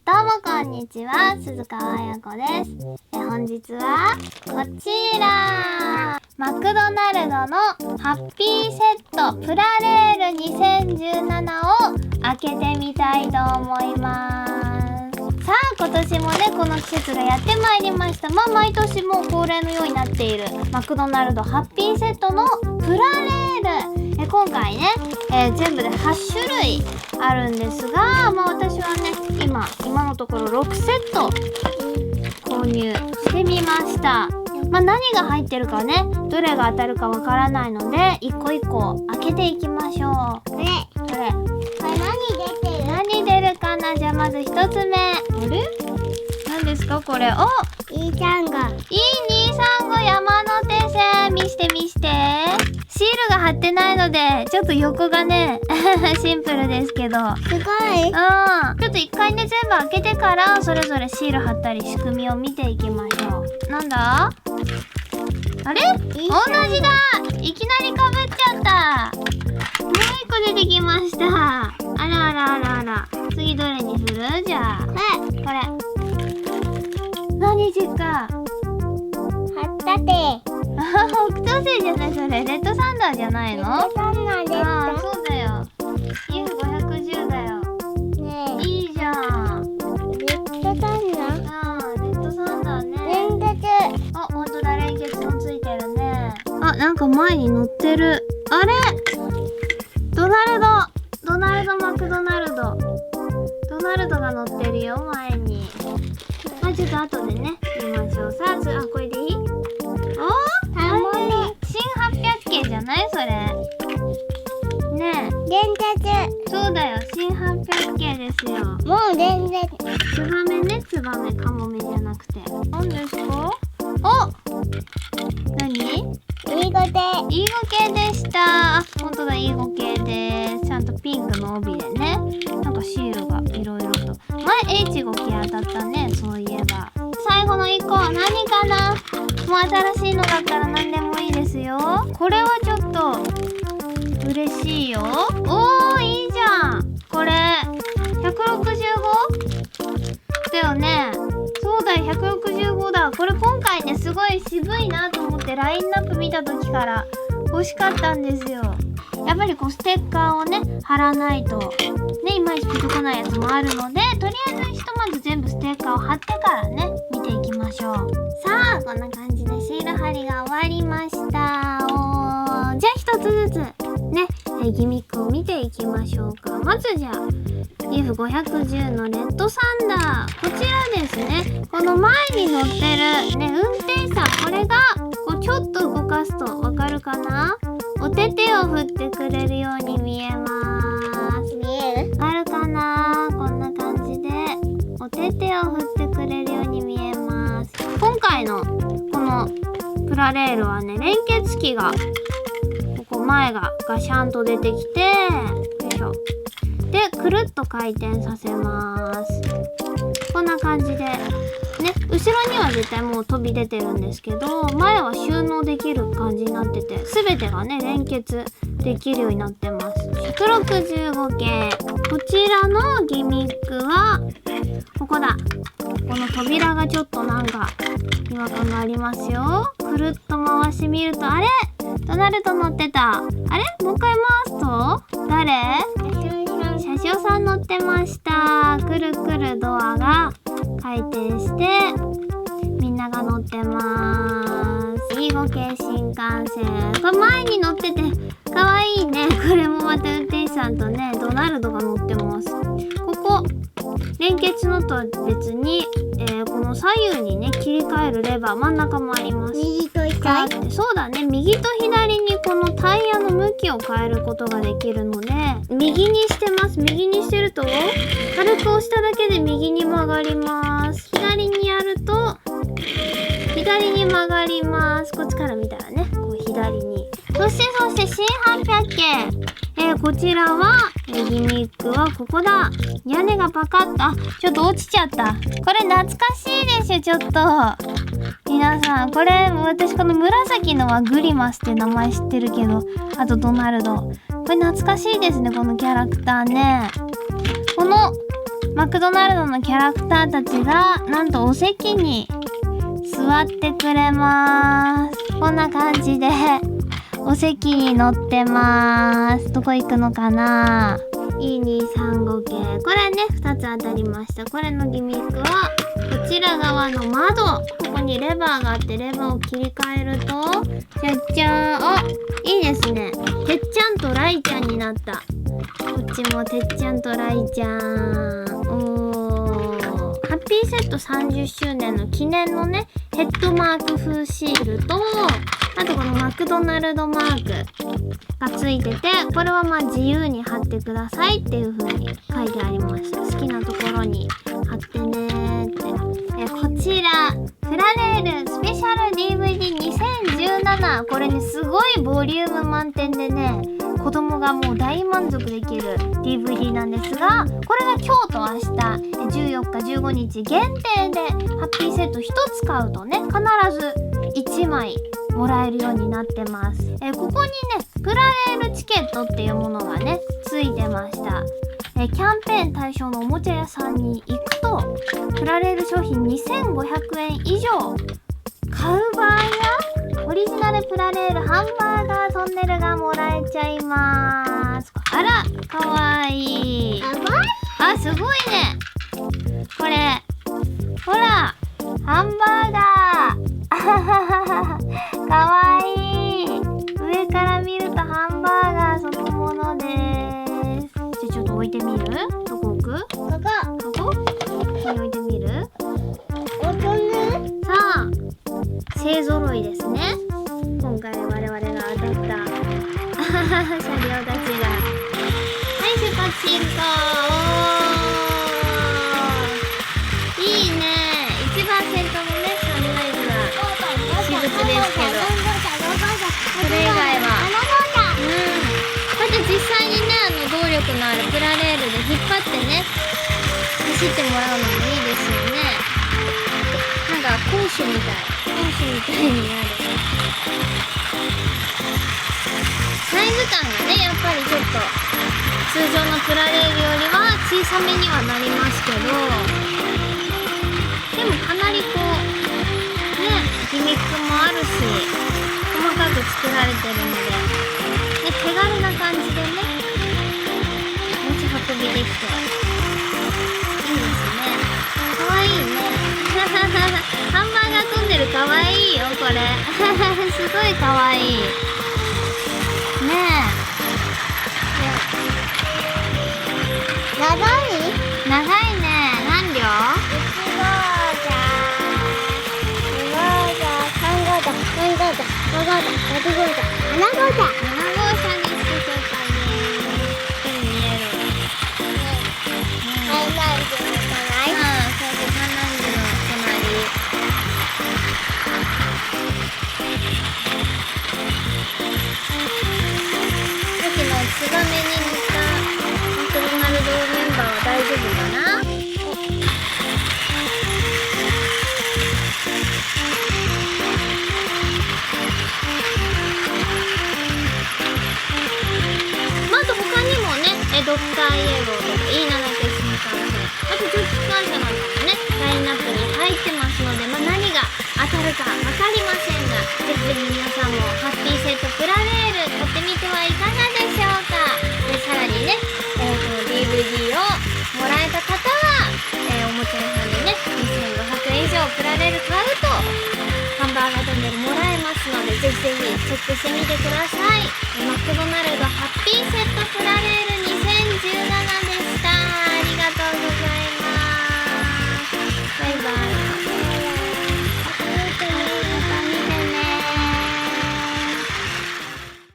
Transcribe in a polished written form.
どうもこんにちは、鈴川彩子です。本日はこちら、マクドナルドのハッピーセットプラレール2017を開けてみたいと思います。さあ、今年もねこの季節がやってまいりました。毎年もう恒例のようになっているマクドナルドハッピーセットのプラレール、今回ね、全部で8種類あるんですが、私はね今のところ6セット購入してみました。何が入ってるかね、どれが当たるかわからないので一個一個開けていきましょう。これ何出るかな。じゃあまず1つ目、あれ何ですかこれ。235山手線、見してシールが貼ってないのでちょっと横がねシンプルですけど、すごい。ちょっと一回ね全部開けてからそれぞれシール貼ったり仕組みを見ていきましょう。なんだあれ、同じだ。いきなりかぶっちゃった。もう一個出てきました。あら次どれにする？じゃあこれ何実かだって北斗星じゃない、それレッドサンダーじゃないの？そうだよ、EF510 だよ。ねえ、いいじゃん。レッドサンダー？レッドサンダーね。連結。ほんとだ、連結もついてるね。なんか前に乗ってる。あれ、ドナルドマクドナルドが乗ってるよ、前に。ちょっと後でね見ましょう。さあ、これでいい？新800系じゃない？それねえ、連結。そうだよ、新800系ですよ。もう連結。ツバメね、カモメじゃなくて。何ですか？何？いい子で。イーゴ系でした。ほんとだ、イーゴ系です。ちゃんとピンクの帯でね、なんかシールがいろいろと。前 H5 系当たったね、そういえば。最後の1個何かな。もう新しいのだったら何でもいいですよ。これはちょっと嬉しいよ。いいじゃん。これ 165？ だよね。そうだよ、165だ。これ今回ねすごい渋いなと思ってラインナップ見た時から欲しかったんですよ。やっぱりステッカーをね貼らないとね、いまいちピンとこないやつもあるので、とりあえずひとまず全部ステッカーを貼ってからね見ていきましょう。さあ、こんな感じでシール貼りが終わりました。じゃあ一つずつねギミックを見ていきましょうか。まずじゃあ EF510 のレッドサンダー、こちらですね。この前に乗ってるね運転手さん、これがちょっと動かすとわかるかな。お手手を振ってくれるように見えます。見える？あるかな。こんな感じでお手手を振ってくれるように見えます。今回のこのプラレールはね、連結器が前がガシャンと出てきて、よいしょでくるっと回転させます。こんな感じでね、後ろには絶対もう飛び出てるんですけど、前は収納できる感じになってて、全てがね連結できるようになってます。165系、こちらのギミックはここだ。この扉がちょっとなんか違和感がありますよ。くるっと回してみると、あれドナルド乗ってた。あれもう一回回すと誰？車掌さん乗ってました。くるくるドアが回転してみんなが乗ってます。E5系新幹線、これ前に乗っててかわいいね。これもまた運転手さんとねドナルドが乗ってます。ここ連結のとは別に、この左右にね切り替えるレバー、真ん中もあります。右と左？そうだね、右と左にこのタイヤの向きを変えることができるので、右にしてます。右にしてると軽く押しただけで右に曲がります。左にやると左に曲がります。こっちから見たらね左に。そして新800系、こちらはギミックはここだ。屋根がパカッと、ちょっと落ちちゃった。これ懐かしいでしょ。ちょっと皆さん、これ私この紫のはグリマスって名前知ってるけど、あとドナルド、これ懐かしいですね、このキャラクターね。このマクドナルドのキャラクターたちがなんとお席に座ってくれます。こんな感じでお席に乗ってます。どこ行くのかな。 E235 系、これね2つ当たりました。これのギミックはこちら側の窓、ここにレバーがあって、レバーを切り替えるとじゃっじゃーん、あ、いいですね。てっちゃんとライちゃんになった。こっちもてっちゃんとライちゃん。ハッピーセット30周年の記念のねヘッドマーク風シールと、あとこのマクドナルドマークがついてて、これはまあ自由に貼ってくださいっていう風に書いてありました。好きなところに貼ってねーって。こちらプラレールスペシャル DVD2017、 これねすごいボリューム満点でね、子供がもう大満足できる DVD なんですが、これが今日と明日14日15日限定でハッピーセット1つ買うとね必ず1枚もらえるようになってます。ここにねプラレールチケットっていうものがねついてました。キャンペーン対象のおもちゃ屋さんに行くとプラレール商品2500円以上買う場合はオリジナルプラレールハンバーガートンネルがもらえちゃいます。あらかわいい。あ、すごいね。これほらハンバーガーあはははかわいい。上から見るとハンバーガーそのものです。じゃあちょっと置いてみる？どこ置く？ここ。ここ？ここに置いてみる？おとね。さあ勢ぞろいですね。今回我々が当たった車両たちが、はい出発進行。いいね。一番先頭のねサンライズが私物ですけど、それ以外はだって実際にね動力のあるプラレールで引っ張ってね走ってもらうのもいいですよね。なんか攻守みたいになる。サイズ感がねやっぱりちょっと通常のプラレールよりは小さめにはなりますけど、でもかなりこうねギミックもあるし細かく作られてるので、ね、手軽な感じでね持ち運びできていいですね。かわいいねハンバーガートンネルかわいいよこれすごいかわいいね長い？長いね。何両？1号車、2号車、3号車、4号車、5号車、6号車、7号車。7号車にして正解です。手に見える。ハイランドの隣。そうそう、観覧車の隣。さっきのツバメに似たマクドナルドメンバーは大丈夫かな？まず他にもね、ドクターイエローとか E7 系新幹線、あと蒸気機関車なんかもね、ラインナップに入ってますので、何が当たるか分かりませんが、ぜひぜひ皆さんもハッピーセットプラレール買ってみてはいかがでしょうか。で、さらにね、この DVD をもらえた方は、おもちゃ屋さんでね、2500円以上プラレール買うと、ハンバーガートンネルもらえますので、ぜひぜひチェックしてみてください。マクドナル